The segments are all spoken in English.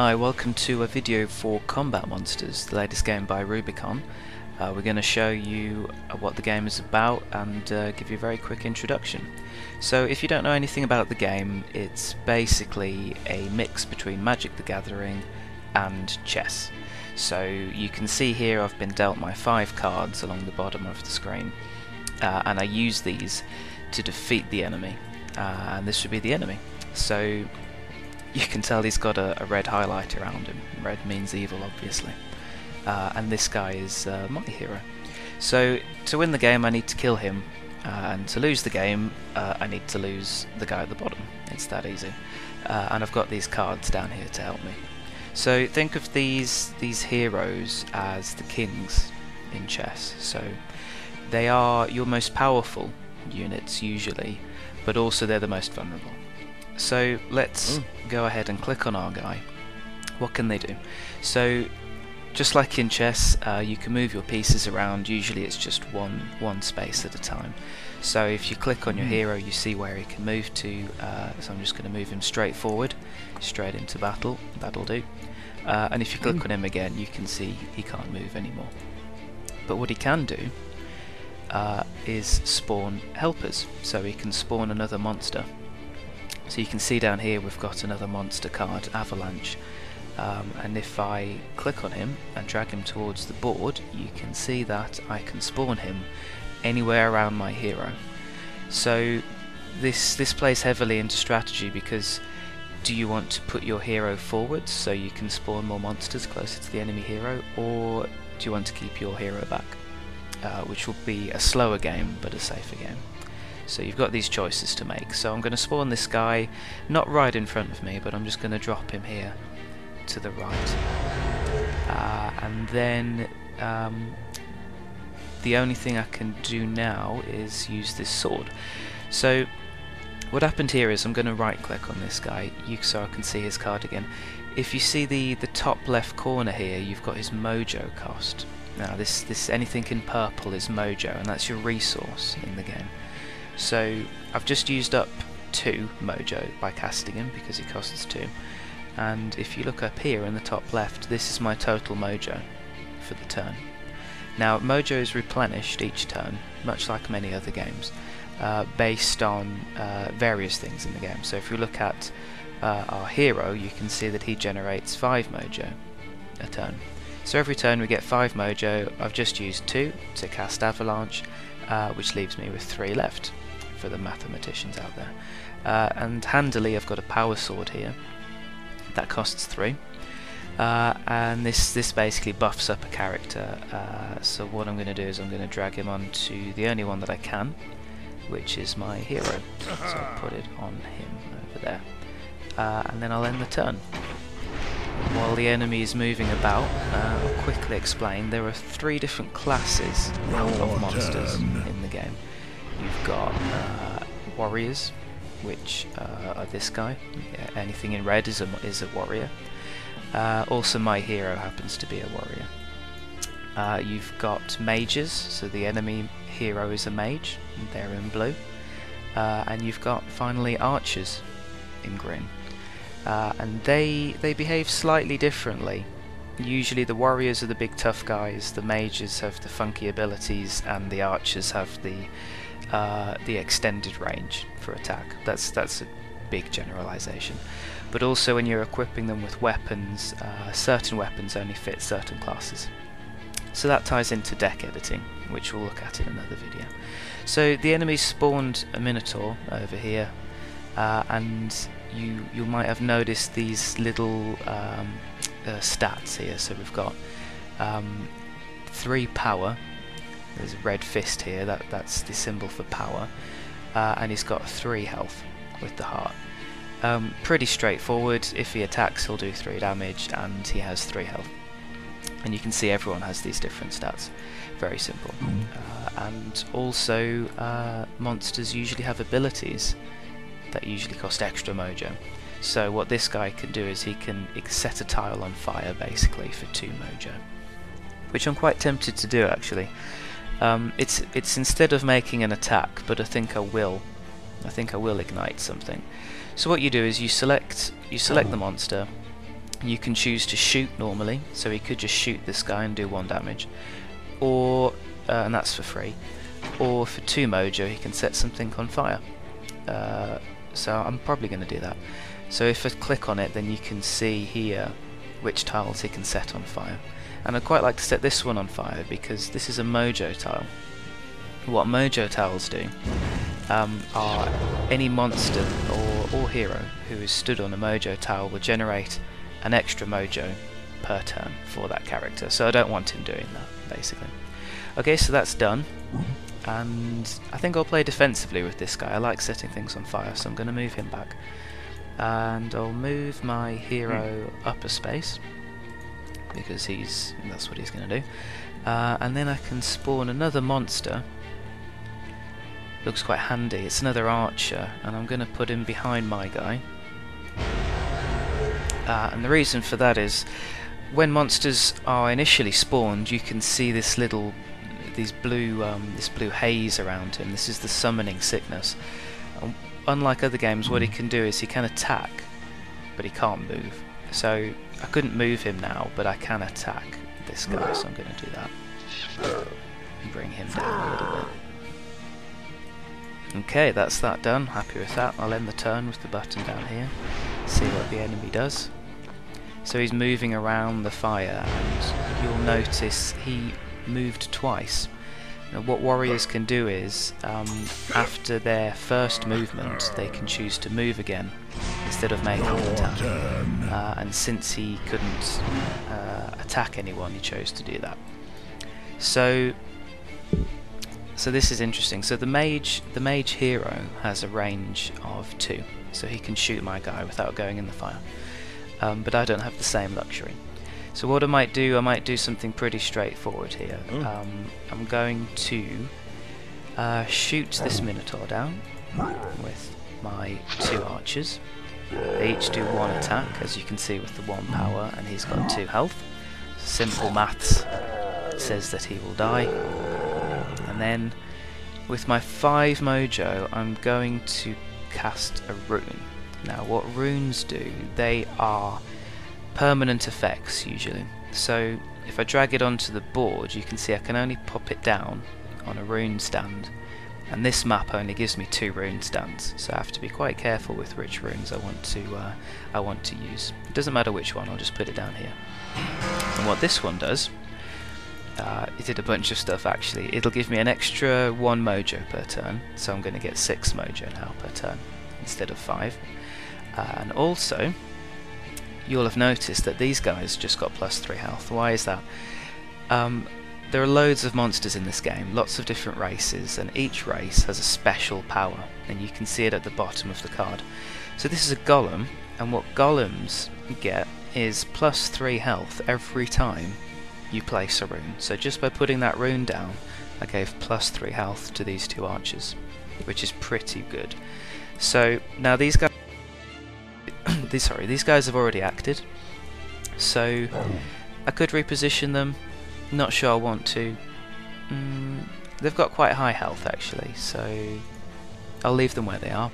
Hi, welcome to a video for Combat Monsters, the latest game by Rubicon. We're going to show you what the game is about and give you a very quick introduction. So if you don't know anything about the game, it's basically a mix between Magic the Gathering and chess. So you can see here I've been dealt my 5 cards along the bottom of the screen, and I use these to defeat the enemy, and this would be the enemy. So you can tell he's got a red highlight around him. Red means evil, obviously. And this guy is my hero. So to win the game I need to kill him, and to lose the game I need to lose the guy at the bottom. It's that easy. And I've got these cards down here to help me. So think of these heroes as the kings in chess. So they are your most powerful units usually, but also they're the most vulnerable. So let's go ahead and click on our guy. What can they do? So just like in chess, you can move your pieces around. Usually it's just one space at a time. So if you click on your hero, you see where he can move to. So I'm just going to move him straight forward, straight into battle. That'll do. And if you click on him again, you can see he can't move anymore. But what he can do is spawn helpers. So he can spawn another monster. So you can see down here we've got another monster card, Avalanche, and if I click on him and drag him towards the board, you can see that I can spawn him anywhere around my hero. So this plays heavily into strategy, because do you want to put your hero forward so you can spawn more monsters closer to the enemy hero, or do you want to keep your hero back, which will be a slower game but a safer game. So you've got these choices to make. So I'm going to spawn this guy not right in front of me, but I'm just going to drop him here to the right, and then the only thing I can do now is use this sword. So what happened here is I'm going to right click on this guy so I can see his card again. If you see the top left corner here, you've got his Mojo cost. Now this anything in purple is Mojo, and that's your resource in the game. So I've just used up 2 Mojo by casting him, because he costs 2. And if you look up here in the top left, this is my total Mojo for the turn. Now Mojo is replenished each turn, much like many other games, based on various things in the game. So if you look at our hero, you can see that he generates 5 Mojo a turn. So every turn we get 5 Mojo. I've just used 2 to cast Avalanche, which leaves me with 3 left for the mathematicians out there. And handily I've got a power sword here that costs 3, and this basically buffs up a character. So what I'm going to do is I'm going to drag him onto the only one that I can, which is my hero. So I'll put it on him over there, and then I'll end the turn. While the enemy is moving about, I'll quickly explain. There are 3 different classes of monsters in the game. You've got warriors, which are this guy. Yeah, anything in red is a warrior. Also my hero happens to be a warrior. You've got mages, so the enemy hero is a mage, and they're in blue. And you've got finally archers in green. And they behave slightly differently. Usually the warriors are the big tough guys, the mages have the funky abilities, and the archers have the extended range for attack. That's a big generalization. But also when you're equipping them with weapons, certain weapons only fit certain classes. So that ties into deck editing, which we'll look at in another video. So the enemy spawned a Minotaur over here, and you might have noticed these little stats here. So we've got 3 power. There's a red fist here, that's the symbol for power, and he's got 3 health with the heart. Pretty straightforward. If he attacks he'll do 3 damage, and he has 3 health. And you can see everyone has these different stats. Very simple. And also monsters usually have abilities that usually cost extra Mojo. So what this guy can do is he can set a tile on fire basically for 2 Mojo, which I'm quite tempted to do actually. It's instead of making an attack, but I think I will ignite something. So what you do is you select the monster, You can choose to shoot normally, so he could just shoot this guy and do 1 damage, or and that's for free. Or for 2 mojo, he can set something on fire. So I'm probably going to do that. So if I click on it, then you can see here which tiles he can set on fire. And I'd quite like to set this one on fire because this is a mojo tile. What mojo tiles do are any monster or hero who is stood on a mojo tile will generate an extra mojo per turn for that character. So I don't want him doing that, basically. Okay, so that's done. And I think I'll play defensively with this guy. I like setting things on fire, so I'm going to move him back. And I'll move my hero up a space, because that's what he's going to do. And then I can spawn another monster. Looks quite handy. It's another archer, and I'm going to put him behind my guy. And the reason for that is, when monsters are initially spawned, you can see this blue haze around him. This is the summoning sickness. Unlike other games, what he can do is he can attack, but he can't move. So I couldn't move him now, but I can attack this guy, so I'm going to do that. And bring him down a little bit. Okay, that's that done. Happy with that. I'll end the turn with the button down here. See what the enemy does. So he's moving around the fire, and you'll notice he moved twice. Now, what warriors can do is, after their first movement, they can choose to move again instead of making an attack. And since he couldn't attack anyone, he chose to do that. So this is interesting. So the mage hero has a range of 2, so he can shoot my guy without going in the fire. But I don't have the same luxury. So what I might do something pretty straightforward here. I'm going to shoot this Minotaur down with my 2 archers. They each do 1 attack, as you can see with the 1 power, and he's got 2 health. Simple maths says that he will die. And then with my 5 mojo, I'm going to cast a rune. Now what runes do, they are permanent effects usually. So if I drag it onto the board, you can see I can only pop it down on a rune stand, and this map only gives me 2 rune stands, so I have to be quite careful with which runes I want to use. It doesn't matter which one, I'll just put it down here. And what this one does, it did a bunch of stuff actually. It'll give me an extra 1 mojo per turn, so I'm going to get 6 mojo now per turn instead of 5. And also, you'll have noticed that these guys just got +3 health. Why is that? There are loads of monsters in this game, lots of different races, and each race has a special power, and you can see it at the bottom of the card. So this is a golem, and what golems get is +3 health every time you place a rune. So just by putting that rune down, I gave +3 health to these 2 archers, which is pretty good. So now these guys these guys have already acted, so I could reposition them. Not sure I want to. They've got quite high health actually, so I'll leave them where they are.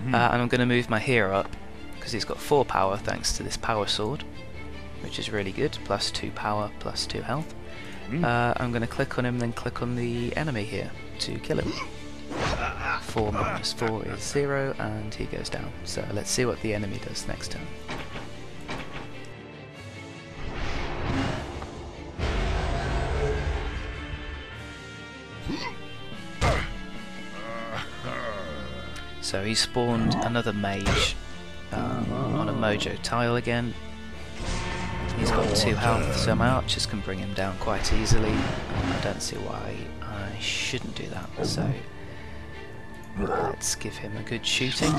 And I'm going to move my hero up because he's got 4 power thanks to this power sword, which is really good. +2 power, +2 health. I'm going to click on him, then click on the enemy here to kill him. 4 minus 4 is 0, and he goes down. So let's see what the enemy does next turn. So he spawned another mage on a mojo tile again. He's got 2 health, so my archers can bring him down quite easily. I don't see why I shouldn't do that, so let's give him a good shooting.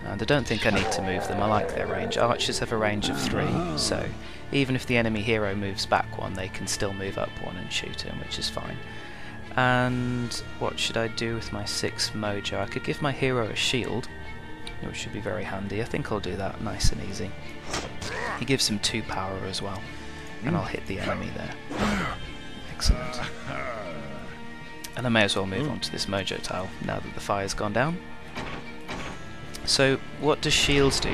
And I don't think I need to move them, I like their range. Archers have a range of 3, so even if the enemy hero moves back 1, they can still move up 1 and shoot him, which is fine. And what should I do with my 6 mojo? I could give my hero a shield, which should be very handy. I think I'll do that, nice and easy. He gives him 2 power as well, and I'll hit the enemy there. Excellent. And I may as well move on to this mojo tile now that the fire's gone down. So what does shields do?